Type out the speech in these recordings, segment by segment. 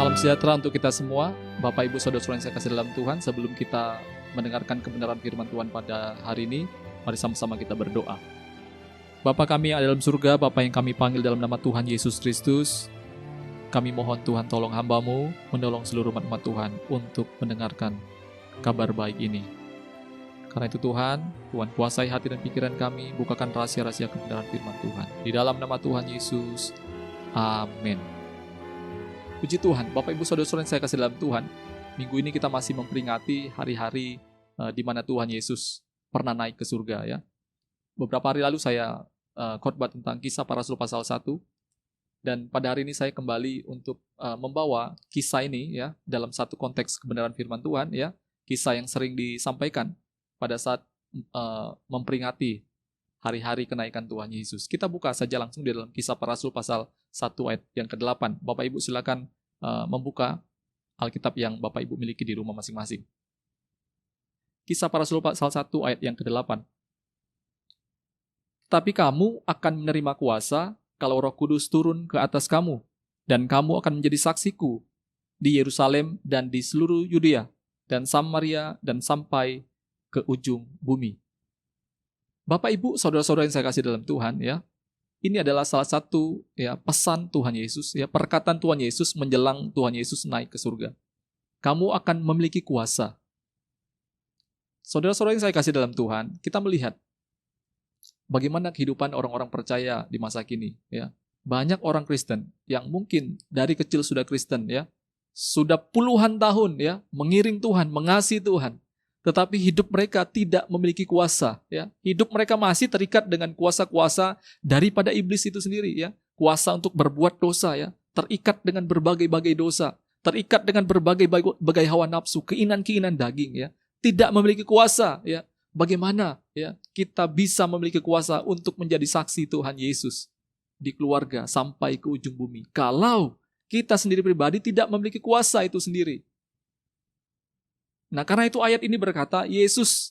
Salam sejahtera untuk kita semua, Bapak Ibu Saudara-saudara yang saya kasih dalam Tuhan. Sebelum kita mendengarkan kebenaran firman Tuhan pada hari ini, mari sama-sama kita berdoa. Bapa kami yang ada dalam surga, Bapa yang kami panggil dalam nama Tuhan Yesus Kristus, kami mohon Tuhan tolong hamba-Mu menolong seluruh umat Tuhan untuk mendengarkan kabar baik ini. Karena itu Tuhan kuasai hati dan pikiran kami, bukakan rahasia-rahasia kebenaran firman Tuhan. Di dalam nama Tuhan Yesus, amin. Puji Tuhan, Bapak Ibu Saudara-saudara yang saya kasih dalam Tuhan, minggu ini kita masih memperingati hari-hari di mana Tuhan Yesus pernah naik ke surga ya. Beberapa hari lalu saya khotbah tentang Kisah Para Rasul pasal 1, dan pada hari ini saya kembali untuk membawa kisah ini ya dalam satu konteks kebenaran firman Tuhan ya, kisah yang sering disampaikan pada saat memperingati hari-hari kenaikan Tuhan Yesus. Kita buka saja langsung di dalam Kisah Para Rasul pasal 1 ayat yang ke-8. Bapak Ibu silakan membuka Alkitab yang Bapak Ibu miliki di rumah masing-masing. Kisah Para Rasul pasal 1 ayat yang ke-8. Tapi kamu akan menerima kuasa kalau Roh Kudus turun ke atas kamu, dan kamu akan menjadi saksiku di Yerusalem dan di seluruh Yudea dan Samaria dan sampai ke ujung bumi. Bapak Ibu, saudara-saudara yang saya kasih dalam Tuhan ya, ini adalah salah satu ya pesan Tuhan Yesus ya, perkataan Tuhan Yesus menjelang Tuhan Yesus naik ke surga. Kamu akan memiliki kuasa. Saudara-saudara yang saya kasih dalam Tuhan, kita melihat bagaimana kehidupan orang-orang percaya di masa kini ya. Banyak orang Kristen yang mungkin dari kecil sudah Kristen ya, sudah puluhan tahun ya mengiring Tuhan, mengasihi Tuhan. Tetapi hidup mereka tidak memiliki kuasa ya. Hidup mereka masih terikat dengan kuasa-kuasa daripada iblis itu sendiri ya. Kuasa untuk berbuat dosa ya, terikat dengan berbagai-bagai dosa, terikat dengan berbagai hawa nafsu, keinginan-keinginan daging ya. Tidak memiliki kuasa ya. Bagaimana ya kita bisa memiliki kuasa untuk menjadi saksi Tuhan Yesus di keluarga sampai ke ujung bumi kalau kita sendiri pribadi tidak memiliki kuasa itu sendiri. Nah, karena itu ayat ini berkata Yesus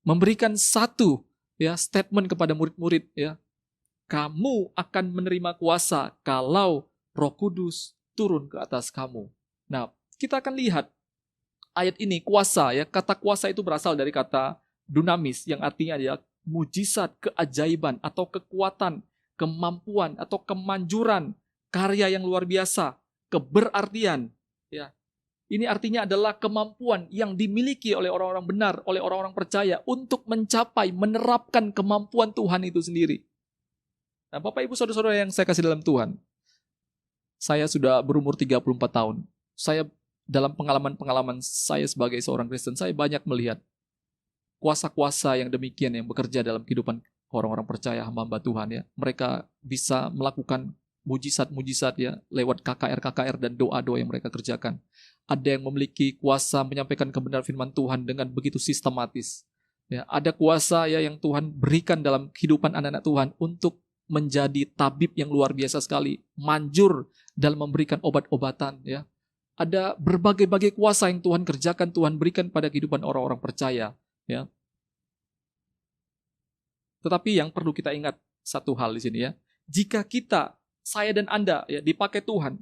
memberikan satu ya statement kepada murid-murid ya. Kamu akan menerima kuasa kalau Roh Kudus turun ke atas kamu. Nah, kita akan lihat ayat ini kuasa ya. Kata kuasa itu berasal dari kata dunamis yang artinya adalah mujizat, keajaiban atau kekuatan, kemampuan atau kemanjuran, karya yang luar biasa, keberartian ya. Ini artinya adalah kemampuan yang dimiliki oleh orang-orang benar, oleh orang-orang percaya untuk mencapai, menerapkan kemampuan Tuhan itu sendiri. Nah, Bapak Ibu Saudara-saudara yang saya kasih dalam Tuhan, saya sudah berumur 34 tahun. Saya dalam pengalaman-pengalaman saya sebagai seorang Kristen, saya banyak melihat kuasa-kuasa yang demikian yang bekerja dalam kehidupan orang-orang percaya hamba-hamba Tuhan ya. Mereka bisa melakukan mujizat-mujizat ya lewat KKR dan doa-doa yang mereka kerjakan. Ada yang memiliki kuasa menyampaikan kebenaran firman Tuhan dengan begitu sistematis. Ya, ada kuasa ya yang Tuhan berikan dalam kehidupan anak-anak Tuhan untuk menjadi tabib yang luar biasa sekali, manjur dalam memberikan obat-obatan ya. Ada berbagai-bagai kuasa yang Tuhan kerjakan, Tuhan berikan pada kehidupan orang-orang percaya ya. Tetapi yang perlu kita ingat satu hal di sini ya. Jika kita, saya dan Anda ya dipakai Tuhan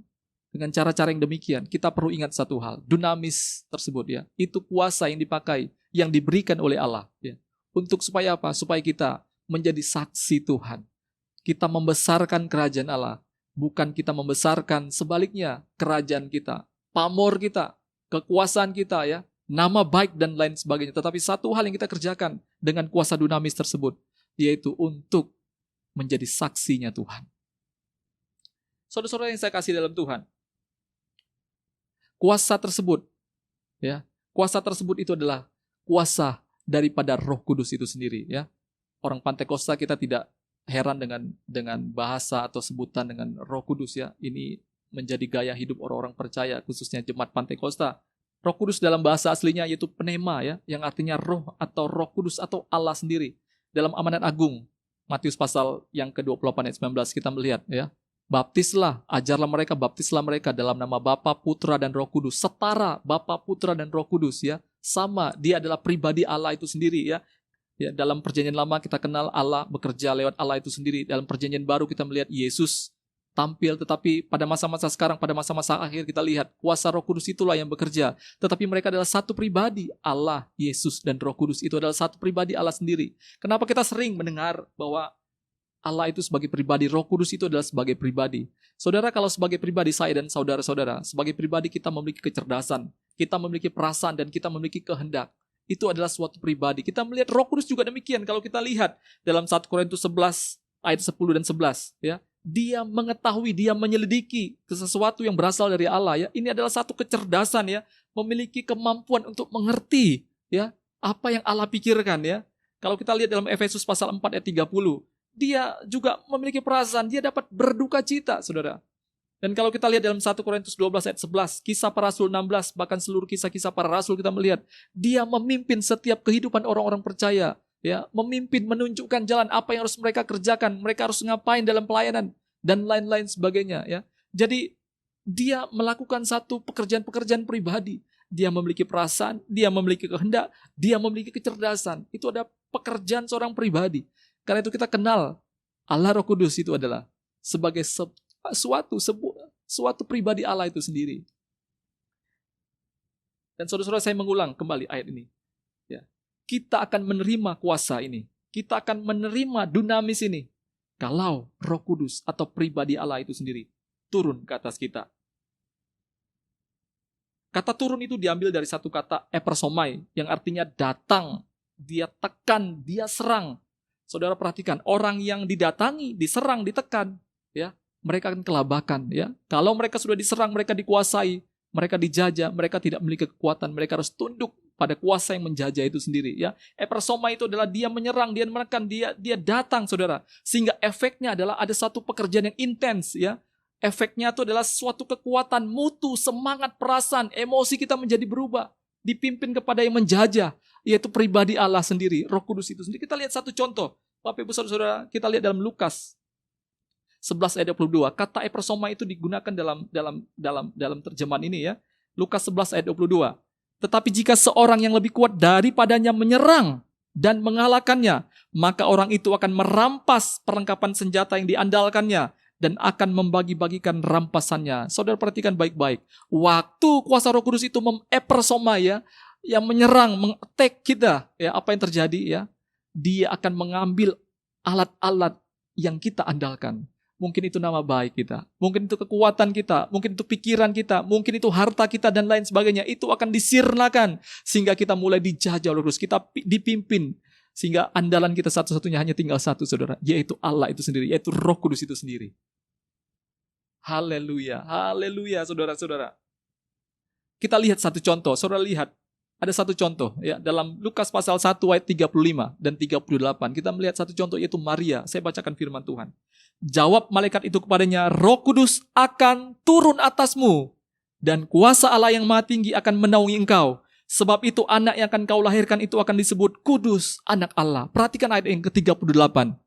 dengan cara-cara yang demikian, kita perlu ingat satu hal, dunamis tersebut ya, itu kuasa yang dipakai, yang diberikan oleh Allah ya. Untuk supaya apa? Supaya kita menjadi saksi Tuhan. Kita membesarkan kerajaan Allah, bukan kita membesarkan sebaliknya kerajaan kita, pamor kita, kekuasaan kita ya, nama baik dan lain sebagainya. Tetapi satu hal yang kita kerjakan dengan kuasa dunamis tersebut, yaitu untuk menjadi saksinya Tuhan. Saudara-saudara yang saya kasih dalam Tuhan, kuasa tersebut, ya, kuasa tersebut itu adalah kuasa daripada Roh Kudus itu sendiri. Ya, orang Pantekosta kita tidak heran dengan bahasa atau sebutan dengan Roh Kudus. Ya, ini menjadi gaya hidup orang-orang percaya, khususnya jemaat Pantekosta. Roh Kudus dalam bahasa aslinya yaitu pneuma, ya, yang artinya Roh atau Roh Kudus atau Allah sendiri. Dalam Amanat Agung, Matius pasal yang ke-28 ayat 19 kita melihat, ya. Baptislah, ajarlah mereka, baptislah mereka dalam nama Bapa, Putra, dan Roh Kudus. Setara Bapa, Putra, dan Roh Kudus, ya. Sama, dia adalah pribadi Allah itu sendiri, ya. Ya, dalam perjanjian lama kita kenal Allah bekerja lewat Allah itu sendiri. Dalam perjanjian baru kita melihat Yesus tampil, tetapi pada masa-masa sekarang, pada masa-masa akhir kita lihat kuasa Roh Kudus itulah yang bekerja. Tetapi mereka adalah satu pribadi, Allah, Yesus, dan Roh Kudus itu adalah satu pribadi Allah sendiri. Kenapa kita sering mendengar bahwa Allah itu sebagai pribadi, Roh Kudus itu adalah sebagai pribadi. Saudara, kalau sebagai pribadi saya dan saudara-saudara, sebagai pribadi kita memiliki kecerdasan, kita memiliki perasaan, dan kita memiliki kehendak. Itu adalah suatu pribadi. Kita melihat Roh Kudus juga demikian. Kalau kita lihat dalam 1 Korintus 11 ayat 10 dan 11, ya, dia mengetahui, dia menyelidiki sesuatu yang berasal dari Allah, ya. Ini adalah satu kecerdasan, ya, memiliki kemampuan untuk mengerti, ya, apa yang Allah pikirkan, ya. Kalau kita lihat dalam Efesus pasal 4 ayat 30, dia juga memiliki perasaan, dia dapat berduka cita, saudara. Dan kalau kita lihat dalam 1 Korintus 12 ayat 11, kisah para rasul 16, bahkan seluruh kisah-kisah para rasul kita melihat, dia memimpin setiap kehidupan orang-orang percaya, ya, memimpin, menunjukkan jalan apa yang harus mereka kerjakan, mereka harus ngapain dalam pelayanan, dan lain-lain sebagainya, ya. Jadi, dia melakukan satu pekerjaan-pekerjaan pribadi. Dia memiliki perasaan, dia memiliki kehendak, dia memiliki kecerdasan. Itu ada pekerjaan seorang pribadi. Karena itu kita kenal Allah Roh Kudus itu adalah sebagai suatu pribadi Allah itu sendiri. Dan saudara-saudara, saya mengulang kembali ayat ini. Ya. Kita akan menerima kuasa ini. Kita akan menerima dunamis ini. Kalau Roh Kudus atau pribadi Allah itu sendiri turun ke atas kita. Kata turun itu diambil dari satu kata epersomai, yang artinya datang. Dia tekan, dia serang. Saudara perhatikan, orang yang didatangi, diserang, ditekan, ya, mereka akan kelabakan, ya. Kalau mereka sudah diserang, mereka dikuasai, mereka dijajah, mereka tidak memiliki kekuatan, mereka harus tunduk pada kuasa yang menjajah itu sendiri, ya. Epersoma itu adalah dia menyerang, dia menekan, dia datang, saudara. Sehingga efeknya adalah ada satu pekerjaan yang intens, ya. Efeknya itu adalah suatu kekuatan, mutu, semangat, perasaan, emosi kita menjadi berubah, dipimpin kepada yang menjajah, yaitu pribadi Allah sendiri, Roh Kudus itu sendiri. Kita lihat satu contoh, Bapak Ibu Saudara, kita lihat dalam Lukas 11 ayat 22. Kata epersoma itu digunakan dalam terjemahan ini, ya. Lukas 11 ayat 22. Tetapi jika seorang yang lebih kuat daripadanya menyerang dan mengalahkannya, maka orang itu akan merampas perlengkapan senjata yang diandalkannya dan akan membagi-bagikan rampasannya. Saudara perhatikan baik-baik. Waktu kuasa Roh Kudus itu epersoma, ya, yang menyerang, meng-attack kita, ya, apa yang terjadi, ya? Dia akan mengambil alat-alat yang kita andalkan. Mungkin itu nama baik kita, mungkin itu kekuatan kita, mungkin itu pikiran kita, mungkin itu harta kita, dan lain sebagainya. Itu akan disirnakan sehingga kita mulai dijajah oleh Roh Kudus, kita dipimpin sehingga andalan kita satu-satunya hanya tinggal satu, saudara, yaitu Allah itu sendiri, yaitu Roh Kudus itu sendiri. Haleluya, haleluya, saudara-saudara. Kita lihat satu contoh, saudara lihat. Ada satu contoh, ya, dalam Lukas pasal 1 ayat 35 dan 38. Kita melihat satu contoh, yaitu Maria. Saya bacakan firman Tuhan. Jawab malaikat itu kepadanya, Roh Kudus akan turun atasmu, dan kuasa Allah yang Maha Tinggi akan menaungi engkau. Sebab itu anak yang akan kau lahirkan itu akan disebut Kudus, anak Allah. Perhatikan ayat yang ke-38.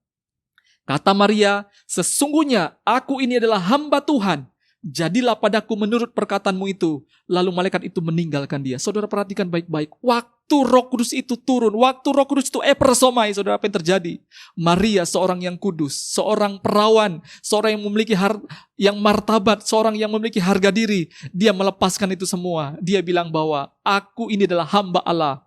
Kata Maria, sesungguhnya aku ini adalah hamba Tuhan. Jadilah padaku menurut perkataanmu itu. Lalu malaikat itu meninggalkan dia. Saudara perhatikan baik-baik. Waktu Roh Kudus itu turun, waktu Roh Kudus itu epersomai, saudara, apa yang terjadi? Maria seorang yang kudus, seorang perawan, seorang yang memiliki yang martabat, seorang yang memiliki harga diri. Dia melepaskan itu semua. Dia bilang bahwa aku ini adalah hamba Allah.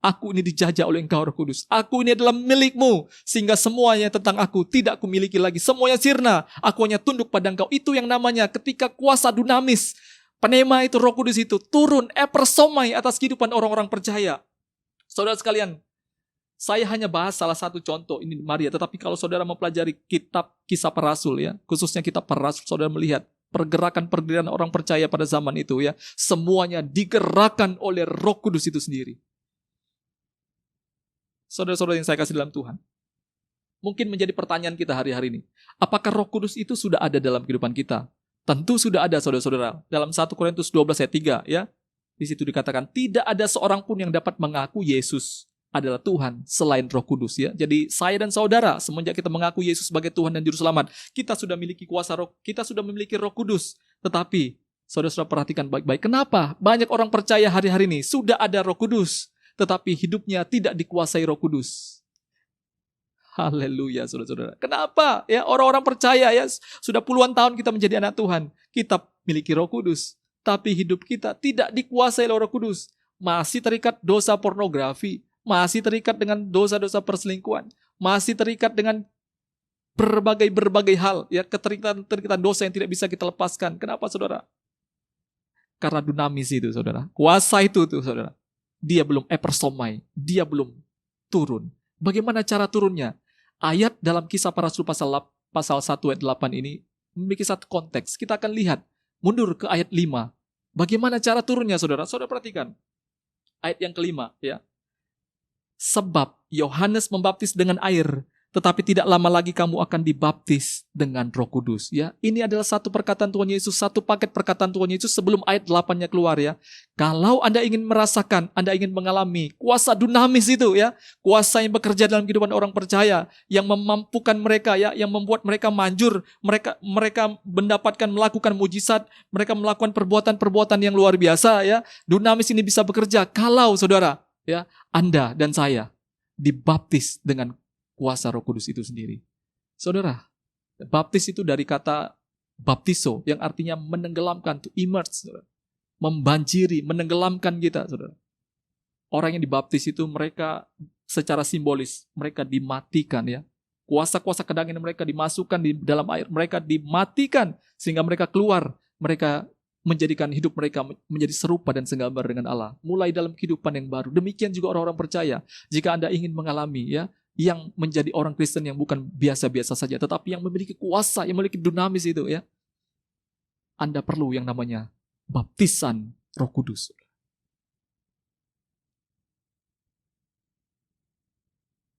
Aku ini dijajah oleh engkau, Roh Kudus. Aku ini adalah milikmu. Sehingga semuanya tentang aku tidak aku miliki lagi. Semuanya sirna. Aku hanya tunduk pada engkau. Itu yang namanya ketika kuasa dunamis. Pneuma itu, Roh Kudus itu turun, epersomai atas kehidupan orang-orang percaya. Saudara sekalian, saya hanya bahas salah satu contoh, ini Maria. Tetapi kalau saudara mempelajari kitab Kisah Para Rasul, ya, khususnya kitab Para Rasul, saudara melihat pergerakan orang percaya pada zaman itu, ya, semuanya digerakkan oleh Roh Kudus itu sendiri. Saudara-saudara yang saya kasih dalam Tuhan, mungkin menjadi pertanyaan kita hari-hari ini. Apakah Roh Kudus itu sudah ada dalam kehidupan kita? Tentu sudah ada, saudara-saudara. Dalam 1 Korintus 12 ayat 3, ya, di situ dikatakan, tidak ada seorang pun yang dapat mengaku Yesus adalah Tuhan selain Roh Kudus, ya. Jadi saya dan saudara, semenjak kita mengaku Yesus sebagai Tuhan dan Juru Selamat, kita sudah memiliki kuasa Roh, kita sudah memiliki Roh Kudus. Tetapi saudara-saudara perhatikan baik-baik. Kenapa banyak orang percaya hari-hari ini sudah ada Roh Kudus, tetapi hidupnya tidak dikuasai Roh Kudus? Haleluya, saudara-saudara. Kenapa? Ya, orang-orang percaya ya, sudah puluhan tahun kita menjadi anak Tuhan. Kita miliki Roh Kudus, tapi hidup kita tidak dikuasai oleh Roh Kudus. Masih terikat dosa pornografi, masih terikat dengan dosa-dosa perselingkuhan, masih terikat dengan berbagai hal, ya, keterikatan dosa yang tidak bisa kita lepaskan. Kenapa, saudara? Karena dunamis itu, saudara. Kuasa itu tuh, saudara. Dia belum epersomai, dia belum turun. Bagaimana cara turunnya? Ayat dalam Kisah Para Rasul pasal 1 ayat 8 ini memiliki satu konteks. Kita akan lihat, mundur ke ayat 5. Bagaimana cara turunnya, saudara? Saudara perhatikan. Ayat yang kelima, ya. Sebab Yohanes membaptis dengan air, tetapi tidak lama lagi kamu akan dibaptis dengan Roh Kudus. Ya, ini adalah satu perkataan Tuhan Yesus, satu paket perkataan Tuhan Yesus sebelum ayat 8-nya keluar, ya. Kalau Anda ingin merasakan, Anda ingin mengalami kuasa dunamis itu, ya, kuasa yang bekerja dalam kehidupan orang percaya, yang memampukan mereka, ya, yang membuat mereka manjur, mereka melakukan mujizat, mereka melakukan perbuatan-perbuatan yang luar biasa, ya. Dunamis ini bisa bekerja kalau, saudara, ya, Anda dan saya dibaptis dengan kuasa Roh Kudus itu sendiri. Saudara, baptis itu dari kata baptiso yang artinya menenggelamkan, to immerse, saudara. Membanjiri, menenggelamkan kita, saudara. Orang yang dibaptis itu mereka secara simbolis, mereka dimatikan, ya. Kuasa-kuasa kedangan mereka dimasukkan di dalam air, mereka dimatikan sehingga mereka keluar, mereka menjadikan hidup mereka menjadi serupa dan segambar dengan Allah. Mulai dalam kehidupan yang baru. Demikian juga orang-orang percaya. Jika Anda ingin mengalami, ya, yang menjadi orang Kristen yang bukan biasa-biasa saja, tetapi yang memiliki kuasa, yang memiliki dunamis itu, ya, Anda perlu yang namanya baptisan Roh Kudus.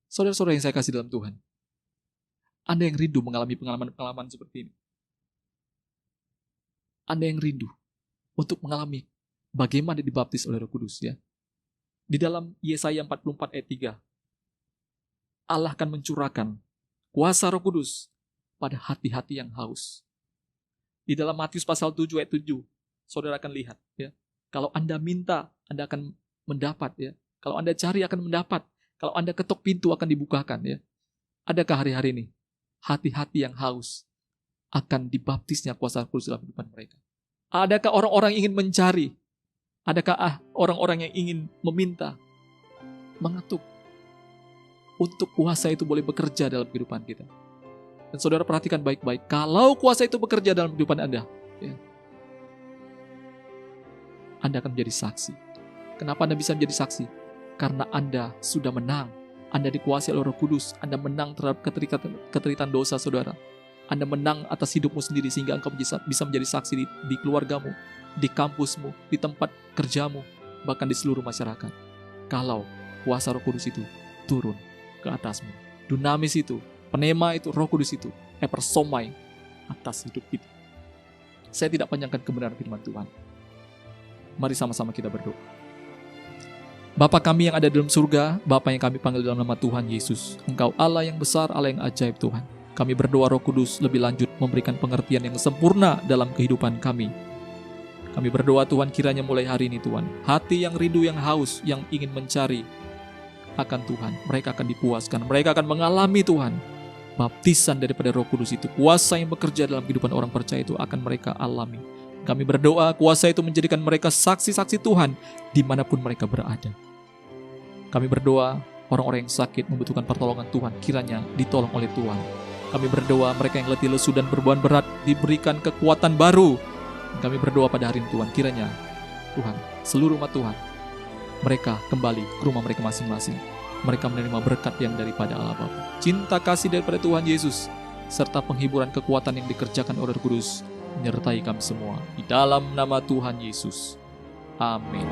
Saudara-saudara yang saya kasih dalam Tuhan, Anda yang rindu mengalami pengalaman-pengalaman seperti ini, Anda yang rindu untuk mengalami bagaimana dibaptis oleh Roh Kudus, ya. Di dalam Yesaya 44 ayat 3, Allah akan mencurahkan kuasa Roh Kudus pada hati-hati yang haus. Di dalam Matius pasal 7 ayat 7, saudara akan lihat, ya. Kalau Anda minta, Anda akan mendapat, ya. Kalau Anda cari, akan mendapat. Kalau Anda ketuk pintu, akan dibukakan, ya. Adakah hari-hari ini hati-hati yang haus akan dibaptisnya kuasa Roh Kudus dalam kehidupan mereka? Adakah orang-orang yang ingin mencari? Adakah orang-orang yang ingin meminta, mengetuk, untuk kuasa itu boleh bekerja dalam kehidupan kita? Dan saudara perhatikan baik-baik, kalau kuasa itu bekerja dalam kehidupan Anda, ya, Anda akan menjadi saksi. Kenapa Anda bisa menjadi saksi? Karena Anda sudah menang. Anda dikuasai oleh Roh Kudus. Anda menang terhadap keterikan dosa, saudara. Anda menang atas hidupmu sendiri sehingga engkau bisa menjadi saksi di keluargamu, di kampusmu, di tempat kerjamu, bahkan di seluruh masyarakat. Kalau kuasa Roh Kudus itu turun ke atasmu. Dunamis itu, pneuma itu, Roh Kudus itu, epersomai atas hidup kita. Saya tidak panjangkan kebenaran firman Tuhan. Mari sama-sama kita berdoa. Bapa kami yang ada dalam surga, Bapa yang kami panggil dalam nama Tuhan Yesus, Engkau Allah yang besar, Allah yang ajaib, Tuhan. Kami berdoa Roh Kudus lebih lanjut memberikan pengertian yang sempurna dalam kehidupan kami. Kami berdoa Tuhan, kiranya mulai hari ini Tuhan, hati yang rindu, yang haus, yang ingin mencari akan Tuhan, mereka akan dipuaskan, mereka akan mengalami Tuhan baptisan daripada Roh Kudus itu. Kuasa yang bekerja dalam kehidupan orang percaya itu akan mereka alami. Kami berdoa kuasa itu menjadikan mereka saksi-saksi Tuhan dimanapun mereka berada. Kami berdoa orang-orang yang sakit membutuhkan pertolongan Tuhan, kiranya ditolong oleh Tuhan. Kami berdoa mereka yang letih lesu dan beban berat diberikan kekuatan baru. Kami berdoa pada hari ini Tuhan, kiranya Tuhan, seluruh umat Tuhan, mereka kembali ke rumah mereka masing-masing. Mereka menerima berkat yang daripada Allah Bapa, cinta kasih daripada Tuhan Yesus, serta penghiburan kekuatan yang dikerjakan oleh Roh Kudus menyertai kami semua. Di dalam nama Tuhan Yesus. Amin.